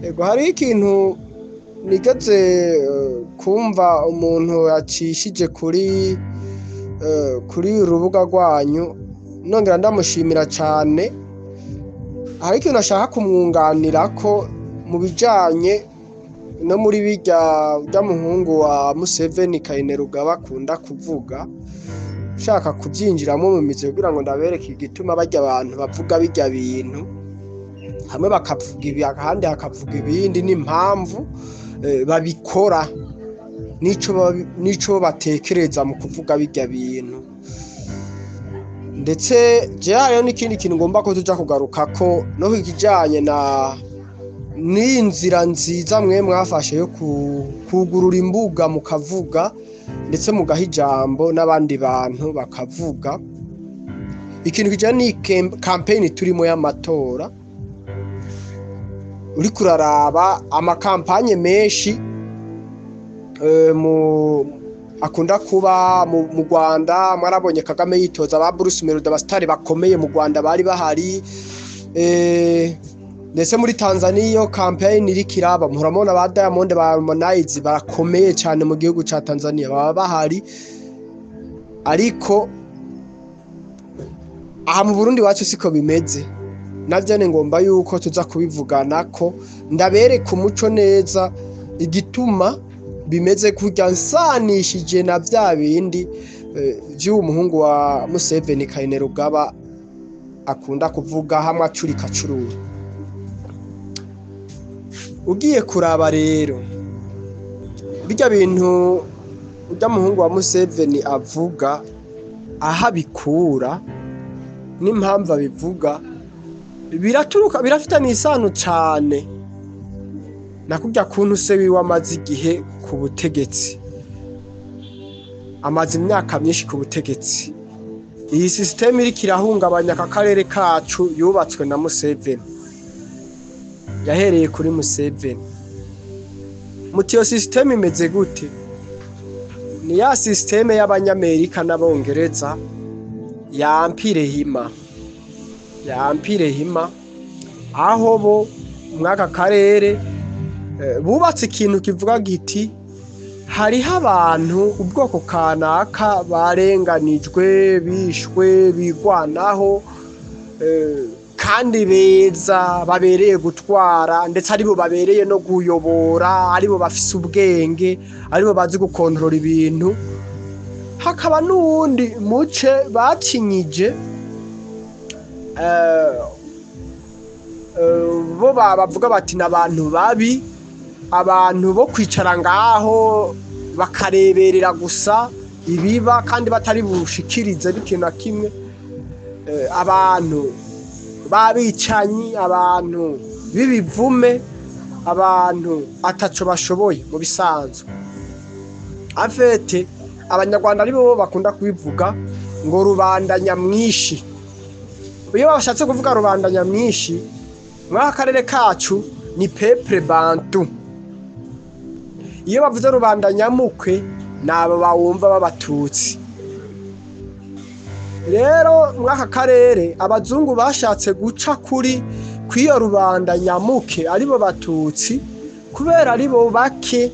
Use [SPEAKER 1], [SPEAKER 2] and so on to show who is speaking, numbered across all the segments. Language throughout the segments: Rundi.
[SPEAKER 1] Ego hari ikintu nigeze kumva umuntu yacishije kuri urubuga rwanyu, nongera ndamushimira cyane. Hari ikintu ashaka kumwunganira ko mu bijanye no muri birya muhungu wa Museveni Kainerugaba akunda kuvuga, ushaka kubyinjiramo mu mizi kugira ngo ndabereke igituma barya abantu bavuga birya bintu, hamwe bakavuga ibi ahandi hakavuga ibindi, n'impamvu babikora n'ico batekereza mu kuvuga birya bintu. Ndetse je hariho n'ikindi kintu ngomba ko tuja kugaruka ko no kijanye n'inzira nziza mwe mwafashe yo kugurura imbuga mukavuga, ndetse mugaha ijambo n'abandi bantu bakavuga. Ikintu kijanye ni campaign turimo y'amatora, uri kuraraba amakampanye menshi akunda kuba mu Rwanda. Mwarabonye Kagame yitoza ba Bruce Melody, abastari bakomeye mu Rwanda bari bahari. Ndetse muri Tanzania iyo campaign iri kiraba, muramubona ba Diamond ba Harmonize barakomeye cyane mu gihugu ca Tanzania baba bahari. Ariko aha mu Burundi wacu siko bimeze. Navyo ni ngomba yuko tuza kubivugana ko ndabereka umuco neza igituma bimeze kurya nsanishije na vya bindi vy'uwo muhungu wa Museveni Kainerugaba akunda kuvuga hamwe acurika curura. Ugiye kuraba rero birya bintu urya muhungu wa Museveni avuga, aha bikura n'impamvu abivuga biraturuka, birafitanye isano cyane na kurya kuntu se wiwe amaze igihe ku butegetsi, amaze imyaka myinshi ku butegetsi. Iyi system iri kirahungabanya aka karere kacu yubatswe na Museveni, yahereye kuri Museveni. Mutiyo system imeze gute? Ni ya system y'abanyamerika n'abongereza ya Empire hima, aho bo mwaka karere bubatse ikintu kivuga giti hariho abantu ubwoko kanaka barenganijwe, bishwe, bigwanaho, kandi beza babereye gutwara, ndetse aribo babereye no kuyobora, aribo bafise ubwenge, aribo bazi gukontorora ibintu. Hakaba n'uwundi muce bacinyije, bo bavuga bati n'abantu babi, abantu bo kwicara ngaho bakareberera gusa ibiba kandi batari bushikirize n'ikintu na kimwe. Abantu babicanyi, abantu bibivume, abantu ataco bashoboye mu bisanzwe. Afete abanyarwanda aribo bakunda kubivuga ngo rubanda nyamwishi. Iyo bashatse kuvuga rubanda nyamwishi mwaka karere kacu ni peuple bantu. Iyo bavuze rubanda nyamukwe nabo bawumva b'abatutsi. Rero mwaka karere abazungu bashatse guca kuri kwiyo rubanda nyamuke aribo batutsi, kubera aribo bake,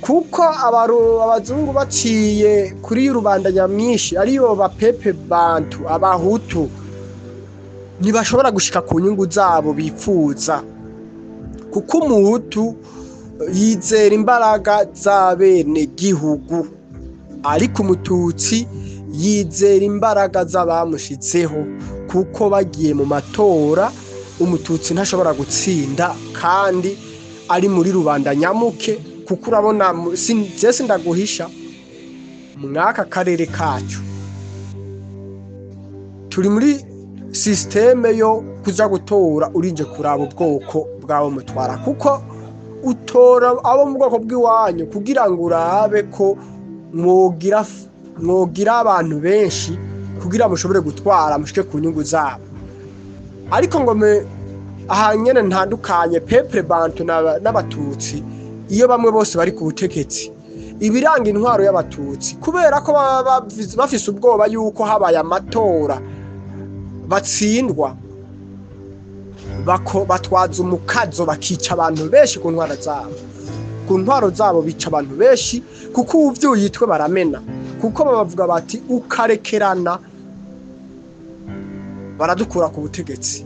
[SPEAKER 1] kuko abazungu baciye kuri rubanda nyamwishi ariyo ba pepe bantu, abahutu ntibashobora gushika ku nyungu zabo bifuza, kuko umuhutu yizera imbaraga z'abene gihugu, ariko umututsi yizera imbaraga z'abamushitseho, kuko bagiye mu matora umututsi ntashobora gutsinda kandi ari muri rubanda nyamuke. Kuko urabona sese ndaguhisha mwaka karere kacu turi muri systeme yo kuja gutora urinje kuraba ubwoko bwawe mutwara, kuko utora abo mu bwoko bw'iwanyu kugira ngo urabe ko mwogira abantu benshi kugira mushobore gutwara mushike ku nyungu zabo. Ariko ngo ahanyene ntandukanye peuple bantu n'abatutsi, iyo bamwe bose bari ku butegetsi ibiranga intwaro y'abatutsi, kubera ko bafise ubwoba yuko habaye amatora batsindwa, batwaza umukazo bakica abantu benshi ku ntwaro zabo bica abantu benshi kuko uvyuyitwe baramena kuko bavuga bati ukarekerana baradukura ku butegetsi.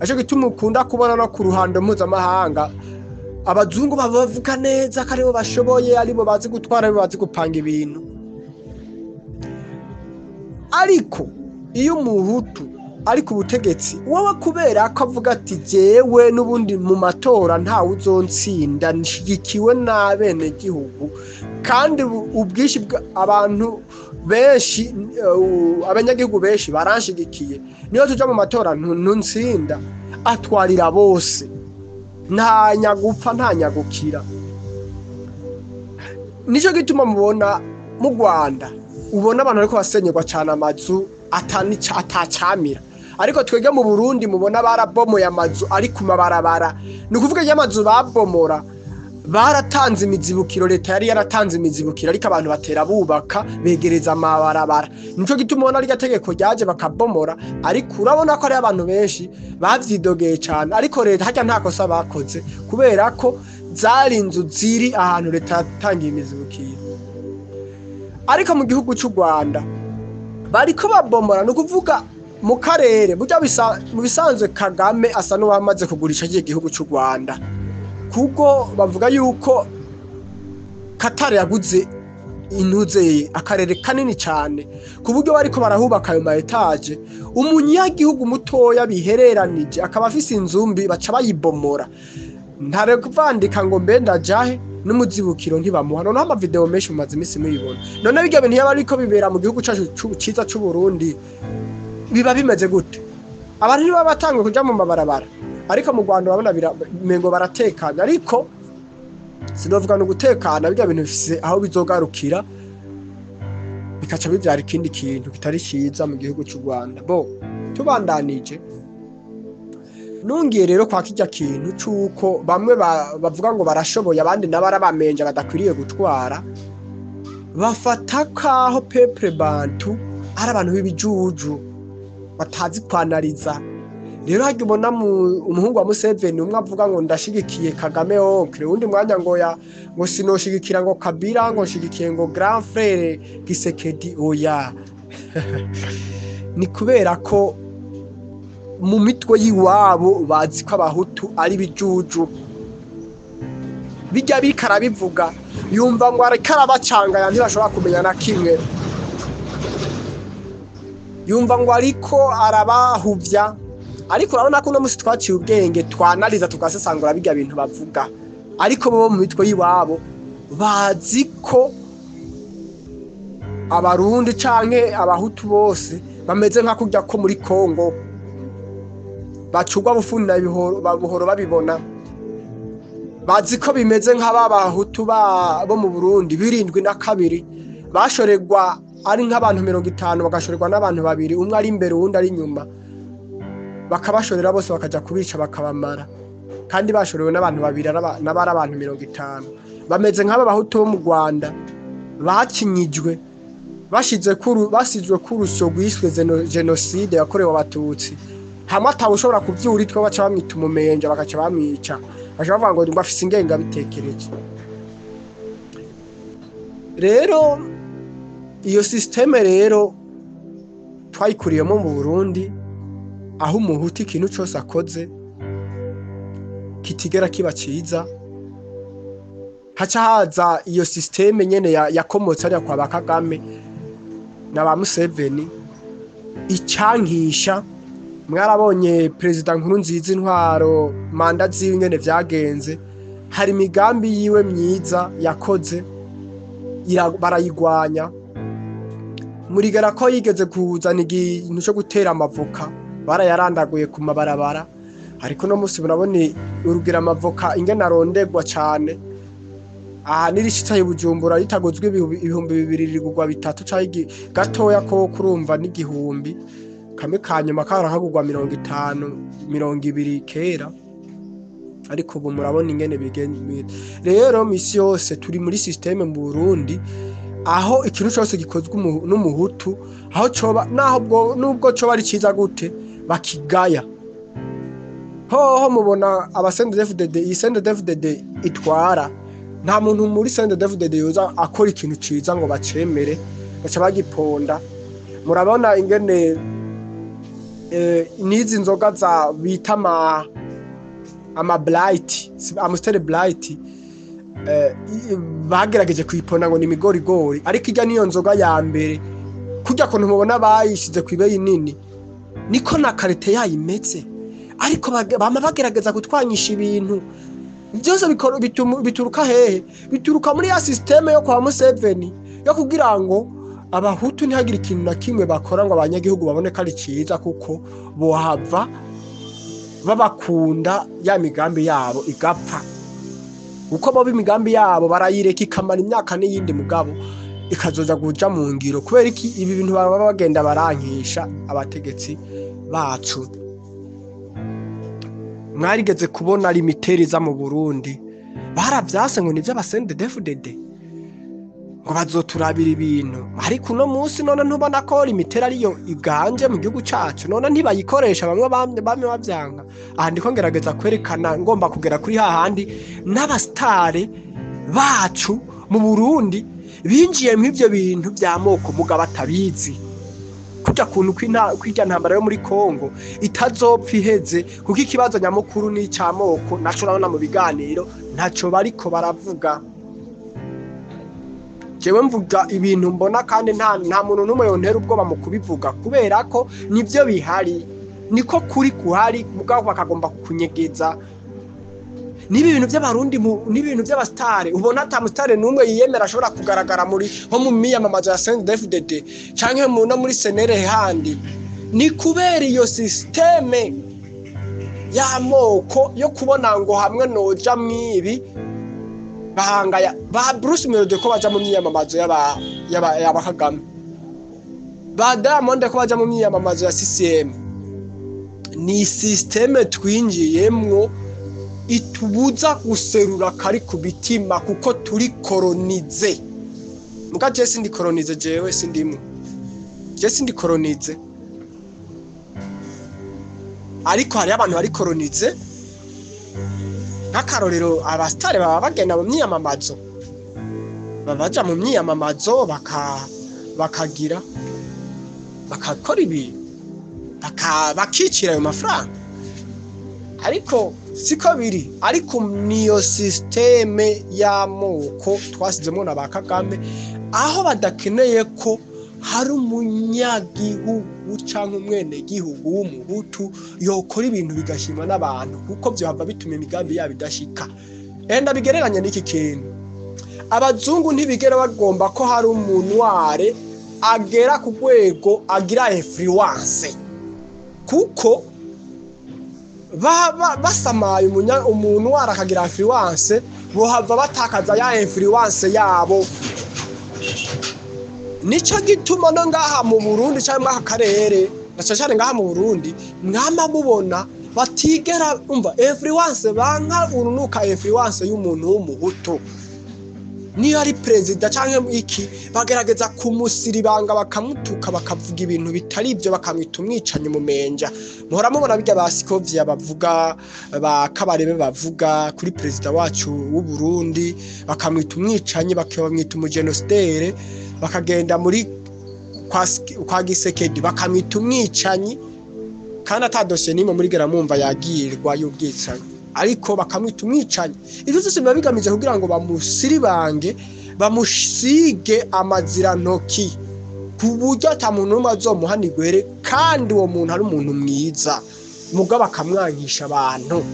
[SPEAKER 1] Aje gituma ukunda kubona no ku ruhando mpuzamahanga abazungu bavuga neza ko aribo bashoboye, aribo bazi gutwara, aribo bazi gupanga ibintu. Ariko iyo umuhutu ari ku butegetsi wowe kubera ko avuga ati jewe n'ubundi mu matora ntawe uzonsinda nishigikiwe n'abene gihugu, kandi ubwishi abantu benshi abanyagihugu benshi baranshigikiye, niyo tuja mu matora ntutsinda, atwarira bose, nta nyagupfa nta nyagukira. Nico gituma mubona mu Rwanda ubona abantu ariko basenyerwa cyane amazu atacamira, ariko twege mu Burundi mubona barabomoye amazu ari ku mabarabara. Ni ukuvuga y'amazu babomora baratanze imizibukiro, leta yari yaratanze imizibukiro, ariko abantu batera bubaka begereza amabarabara. Nico gituma ubona rya tegeko ryaje bakabomora, ariko urabona ko ari abantu benshi bavyidogeye cyane, ariko leta hajya nta kosa bakoze kubera ko zari inzu ziri ahantu leta yatangiye imizibukiro. Ariko mu gihugu cy'u Rwanda bariko babomora, no kuvuga mu karere burya mu bisanzwe Kagame asa n'uwamaze kugurisha igihugu cy'u Rwanda, kuko bavuga yuko Qatar yaguze intuze akarere kanini cyane ku buryo bariko barahubaka ayo ma etage, umunyagihugu mutoya bihereranije akaba afise inzumbi baca bayibomora, ntare kuvandika ngo mbenda jahe n'umuzibukiro ntibamuha. Noneho amavideo menshi mumaze imisi muyibona. None bijya bintu yaba ariko bibera mu gihugu cyacu ciza cy'u Burundi biba bimeze gute? Abantu niba batangwe kuja mu mabarabara, ariko mu Rwanda babona mengo baratekana, ariko sinovuga no gutekana, bijya bintu bifise aho bizogarukira bikaca bivyara ikindi kintu kitari ciza mu gihugu cy'u Rwanda. Bo tubandanije nungiye rero kwa kijya kintu cyuko bamwe bavuga ngo barashoboye abandi n'abarabamenje badakwiriye gutwara, bafata kaho peuple bantu ari abantu b'ibijuju batazi kwanariza. Rero hajya ubona umuhungu wa Museveni umwe avuga ngo ndashigikiye Kagame onkle, undi mwanya ngo sinoshigikira ngo Kabila, ngo nshigikiye ngo grand frère Gisekedi. Oya ni kubera ko mu mitwe yiwabo bazi ko abahutu ari bijuju, bijya bikara bivuga yumva ngo arabacangaya ntibashobora kumenya na kimwe, yumva ngo ariko arabahuvya. Ariko urabona ko no musi twaciye ubwenge twanaliza tugasesangura bijya bintu bavuga, ariko bo mu mitwe yiwabo bazi ko abarundi canke abahutu bose bameze nka kurya ko muri Kongo bacugwa bufuni na buhoro babibona, bazi ko bimeze nk'ababahutu bo mu Burundi 72 bashoregwa ari nk'abantu 50 bagashorerwa n'abantu babiri, umwe ari imbere uwundi ari inyuma, bakabashorera bose bakaja kubica bakabamara, kandi bashorewe n'abantu babiri n'abari abantu 50. Bameze nk'abahutu bo mu Rwanda bakinyijwe basizwe kurusyo rwiswe genocide yakorewe abatutsi, hamwe atawushobora kuvyura itwe baca bamwita umumenja bakaca bamwica, baca bavuga ngo bafise ingenga bitekereje. Rero iyo systeme rero twayikuriyemo mu Burundi, aho umuhutu ikintu cyose akoze kitigera kiba ciza, haca haza iyo systeme nyene yakomotse ari kwa Bakagame na ba Museveni icankisha. Mwarabonye Perezida Nkurunziza intwaro manda ziwe nyene vyagenze, hari imigambi yiwe myiza yakoze barayigwanya. Murigera ko yigeze kuzana ikintu cyo gutera amavoka, barayarandaguye ku mabarabara, ariko no musi murabone urugira amavoka ingene arondegwa cyane. Aha nirishitsa y'Ubujumbura ritagozwe 2000 rigugwa 3 cyangwa gatoya ko kurumva n'igihumbi, kamwe kanyuma karakagugwa 50 20 kera, ariko ubu murabona ingene bigenze. Rero misi yose turi muri systeme mu Burundi aho ikintu cyose gikozwe n'umuhutu, aho coba naho nubwo coba ari ciza gute bakigaya. hoho mubona abasendefdd iyi sendefdd itwara nta muntu muri sendefdd yoza akora ikintu ciza ngo bacemere baca bagiponda. Murabona ingene nizi nzoga za bita ama blight, Amstel Blight, bagerageje kuyiponda ngo ni imigorigori, ariko ijya niyo nzoga ya mbere kujya kuntu mubona bayishize ku ibeyi nini niko na karite yayimeze, ariko bama bagerageza gutwanyisha ibintu byose bituruka hehe? Bituruka muri ya systeme yo kwa Museveni yo kugira ngo abahutu ntihagire ikintu na kimwe bakora ngo abanyagihugu babone ko ari ciza, kuko bohava babakunda ya migambi yabo igapfa. Uko bo imigambi yabo barayireka ikamara imyaka n'iyindi, mugabo ikazoza kuja mu ngiro. Kubera iki ibi bintu baba bagenda barankisha abategetsi bacu? Mwarigeze kubona limiteri za mu Burundi baravyase ngo nivyo abasendefdd ngo bazoturabira ibintu, ariko uno munsi none ntubona ko limiteri ariyo iganje mu gihugu cacu, none ntibayikoresha bamwe bamwe bavyanga. Aha ndiko ngerageza kwerekana, ngomba kugera kuri hahandi n'abastare bacu mu Burundi binjiye mu ivyo bintu by'amoko mugabo atabizi, kujya kuntu kw'ijya ntambara yo muri Kongo itazopfa iheze, kuko ikibazo nyamukuru ni ic'amoko. Naco urabona mu biganiro ntaco bariko baravuga. Jewe mvuga ibintu mbona, kandi nta muntu n'umwe yontera ubwoba mu kubivuga, kubera ko nivyo bihari, niko kuri kuhari, mugabo bakagomba kunyegeza. Nibi bintu by'abarundi, nibi bintu by'abastare, ubona ata mustare numwe yiyemera ashobora kugaragara muri nko mu miyamamazo ya CNDD-FDD canke no muri senere handi, ni kubera iyo systeme y'amoko yo kubona ngo hamwe noja mwibi bahangaya ba Bruce Melody ko baja mu miyamamazo y'aba Kagame, ba Diamond ko baja mu miyamamazo ya CCM. Ni systeme twinjiyemwo itubuza guserura kari ku bitima, kuko turi kolonize. Muga je sindi kolonize, jewe sindimu, je sindi kolonize, ariko hari abantu bari kolonize. Nk'akarorero abastare baba bagenda mu myiyamamazo, babaja mu myiyamamazo bakagira bakakora ibi bakicira ayo mafaranga, ariko siko biri. Ariko niyo systeme y'amoko twasizemo na ba Kagame, aho badakeneye ko hari umunyagihugu canke umwene gihugu w'umuhutu yokora ibintu bigashimwa n'abantu, kuko byohava bituma imigambi yabo idashika. Enda bigereranya n'iki kintu, abazungu ntibigera bagomba ko hari umuntu ware agera ku rwego agira influence, kuko basamaye umuntu wara akagira influence, bohava batakaza ya influence yabo. Nico gituma no ngaha mu Burundi cyangwa ngaha karere, nacacane ngaha mu Burundi mwama mubona batigera umva influence, banka urunuka influence y'umuntu w'umuhutu. Niyo ari president canke iki, bagerageza kumusiribanga bakamutuka, bakavuga ibintu bitari ibyo, bakamwita umwicanyi mu menja. Muhora mubona bijya ba Sikovia bavuga, ba Kabarebe bavuga kuri president wacu w'u Burundi, bakamwita umwicanyi, bakamwita umugenocide. Bakagenda muri kwa Gisekedi bakamwita umwicanyi, kandi atadoshe nimwe muri geramumva yagirwa y'ubwicanyi, ariko bakamwita umwicanyi. Ivyo byose biba bigamije kugira ngo bamusiribange, bamusige amazira ntoki, ku buryo ata muntu n'umwe azomuhanigwere, kandi uwo muntu ari umuntu mwiza, mugabo akamwangisha abantu.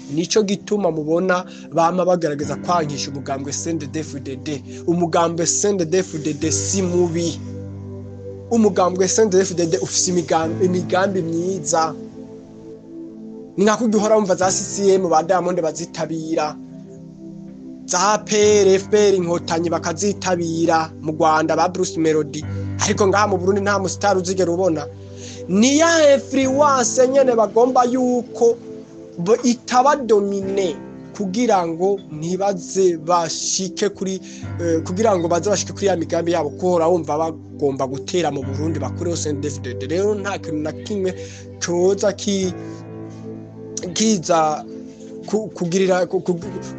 [SPEAKER 1] Nico gituma mubona bama bagaragaza kwangisha umugambwe CNDD-FDD. Umugambwe CNDD-FDD si mubi, umugambwe CNDD-FDD ufise imigambi myiza. Ningakuduhora umva za CCM ba Diamond bazitabira, za PRFR inkotanyi bakazitabira mu Rwanda, ba Bruce Melody. Ariko ngaha mu Burundi nta mustar uzigera ubona. Ni ya influence nyene bagomba yuko itaba domine, kugira ngo ntibaze bashike kuri kugira ngo baze bashike kuri ya migambi yabo, kohora wumva bagomba gutera mu Burundi bakureho CNDD-FDD. Rero nta kintu na kimwe coza kiza kugirira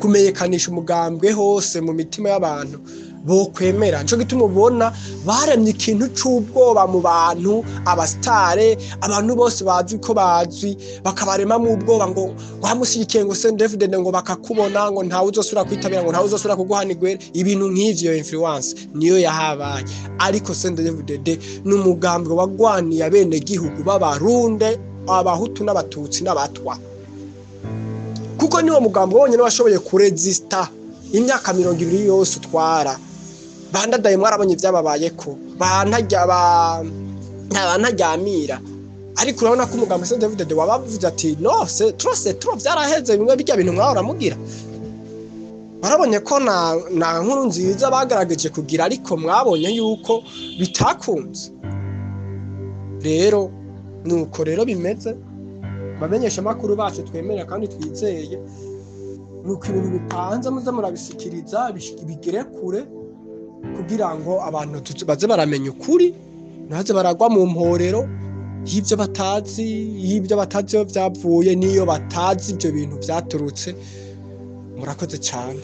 [SPEAKER 1] kumenyekanisha umugambwe hose mu mitima y'abantu bo kwemera. Nico gituma ubona baremye ikintu c'ubwoba mu bantu, abastare, abantu bose bazi ko bazwi, bakabarema mu ubwoba ngo wamusigikiye ngo CNDD-FDD ngo bakakubona ngo ntawe uzosubira kwitabira ngo ntawe uzosubira kuguhanigwera. Ibintu nk'ivyo influence niyo yahabaye, ariko CNDD-FDD n'umugambwe wagwaniye abene gihugu b'abarunde, abahutu n'abatutsi n'abatwa, kuko niwo mugambwe wonyene washoboye kuresista imyaka 20 yose utwara. Bandadaye mwarabonye ivyababayeko, bantaryamira, ariko urabona ko umugambwe CNDD-FDD wabavuze ati no c'est trop vyaraheze, bimwe bijya bintu mwahora mugira. Barabonye ko na nkuru nziza bagerageje kugira, ariko mwabonye yuko bitakunze. Rero nuko rero bimeze, bamenyesha makuru bacu twemerera kandi twizeye, nuko ibintu bipanze muze murabisikiriza bigere kure, kugira ngo abantu baze baramenya ukuri, naze baragwa mu mporero y'ibyo batazi byavuye, niyo batazi ibyo bintu byaturutse. Murakoze cyane.